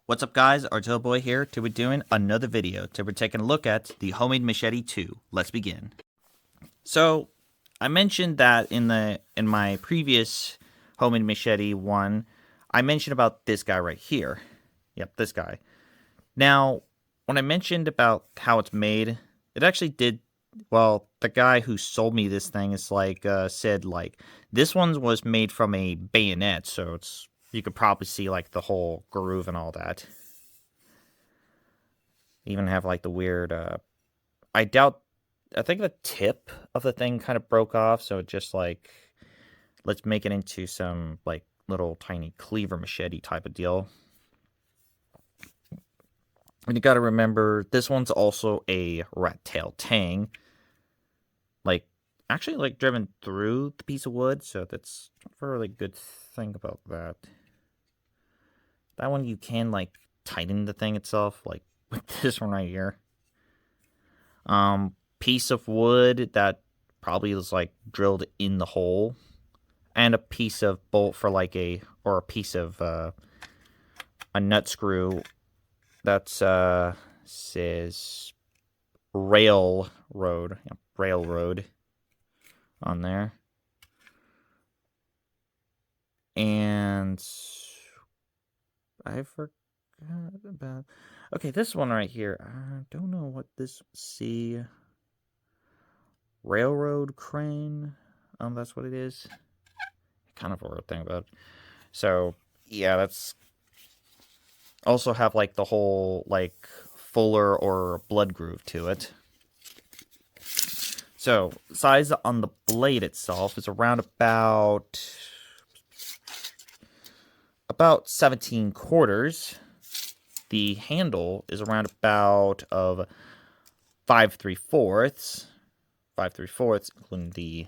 What's up guys, Artillo Boy here. Today we're doing another video. Today we're taking a look at the Homemade Machete 2. Let's begin. So, I mentioned that in my previous Homemade Machete 1, I mentioned about this guy right here. Yep, this guy. Now, when I mentioned about how it's made, it actually did, well, the guy who sold me this thing is said this one was made from a bayonet, so you could probably see like the whole groove and all that. Even have like the weird I think the tip of the thing kind of broke off, so it just let's make it into some like little tiny cleaver machete type of deal. And you gotta remember, this one's also a rat tail tang. Actually driven through the piece of wood, so that's a really good thing about that. That one you can tighten the thing itself, like with this one right here. Piece of wood that probably was drilled in the hole, and a piece of bolt for a piece of a nut screw that says railroad on there. And I forgot about... Okay, this one right here. I don't know what this... See... Railroad crane. That's what it is. Kind of a weird thing about it. So, yeah, that's... Also have, the whole, fuller or blood groove to it. So, size on the blade itself is around about 17 quarters. The handle is around about of 5 3/4, including the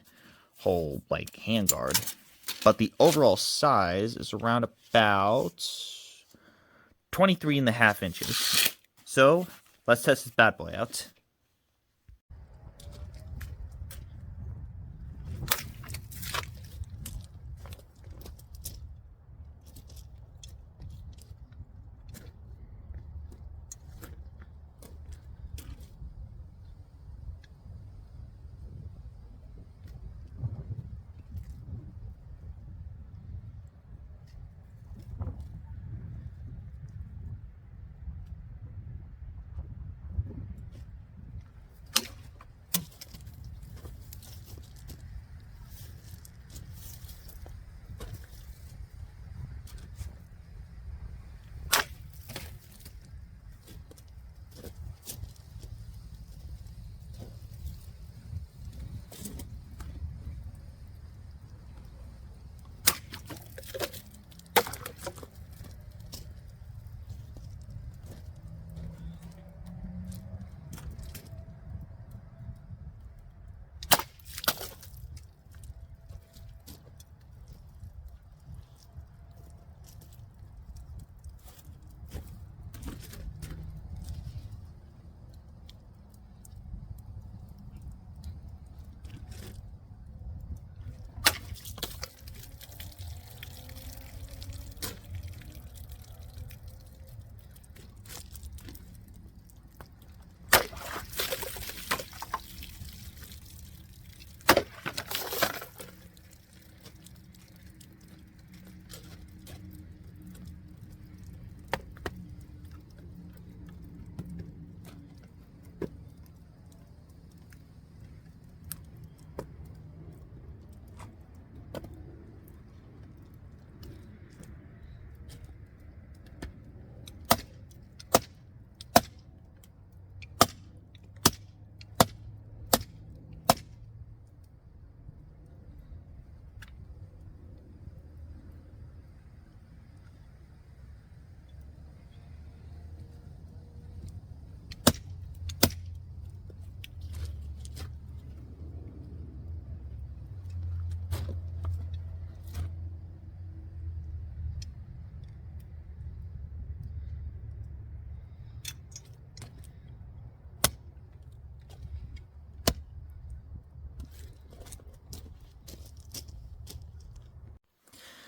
whole handguard. But the overall size is around about 23.5 inches. So let's test this bad boy out.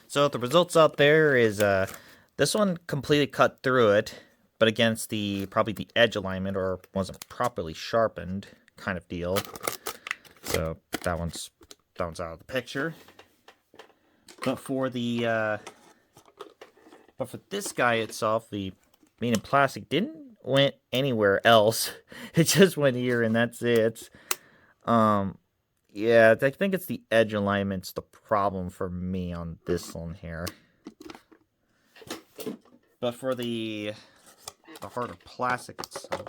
So the results out there is This one completely cut through it, but against the probably the edge alignment, or wasn't properly sharpened kind of deal. So that one's out of the picture. But for the but for this guy itself, the main plastic didn't went anywhere else. It just went here, and that's it. Yeah, I think it's the edge alignment's the problem for me on this one here. But for the harder plastic itself,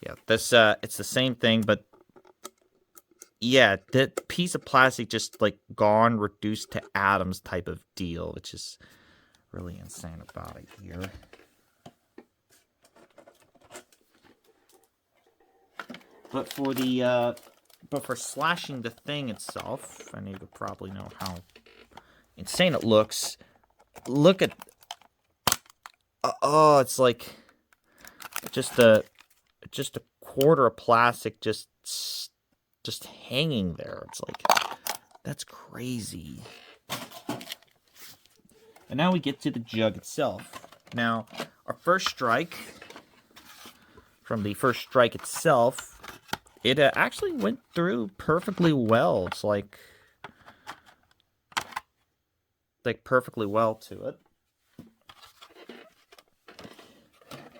yeah, this it's the same thing, but yeah, that piece of plastic just like gone, reduced to atoms type of deal, which is really insane about it here. But for the but for slashing the thing itself, I need to probably know how insane it looks. Look at oh, it's like just a quarter of plastic just hanging there. It's like that's crazy. And now we get to the jug itself. Now, our first strike, from the first strike itself, it actually went through perfectly well. It's like perfectly well to it.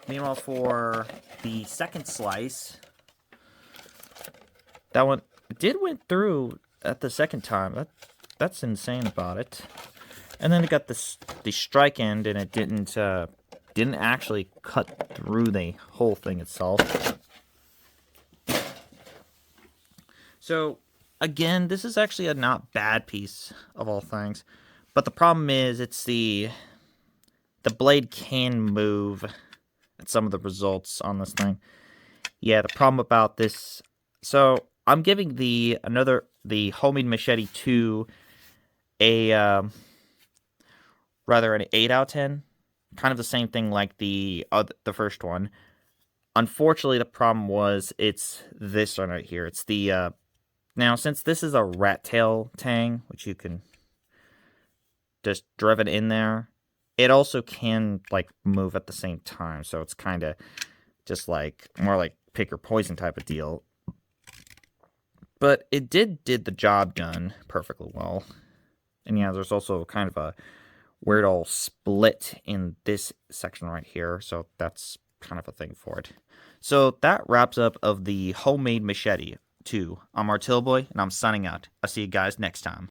Meanwhile, for the second slice, that one went through at the second time. That's insane about it. And then it got the strike end, and it didn't actually cut through the whole thing itself. So again, this is actually a not bad piece of all things, but the problem is it's the blade can move at some of the results on this thing. Yeah, the problem about this. So I'm giving the homemade machete 2 an 8 out of 10. Kind of the same thing like the first one. Unfortunately, the problem was it's this one right here. It's the now, since this is a rat tail tang, which you can just drive it in there, it also can like move at the same time. So it's kind of just like more like pick your poison type of deal. But it did the job done perfectly well. And yeah, there's also kind of a weird old split in this section right here. So that's kind of a thing for it. So that wraps up of the homemade machete 2. I'm Artillboy, and I'm signing out. I'll see you guys next time.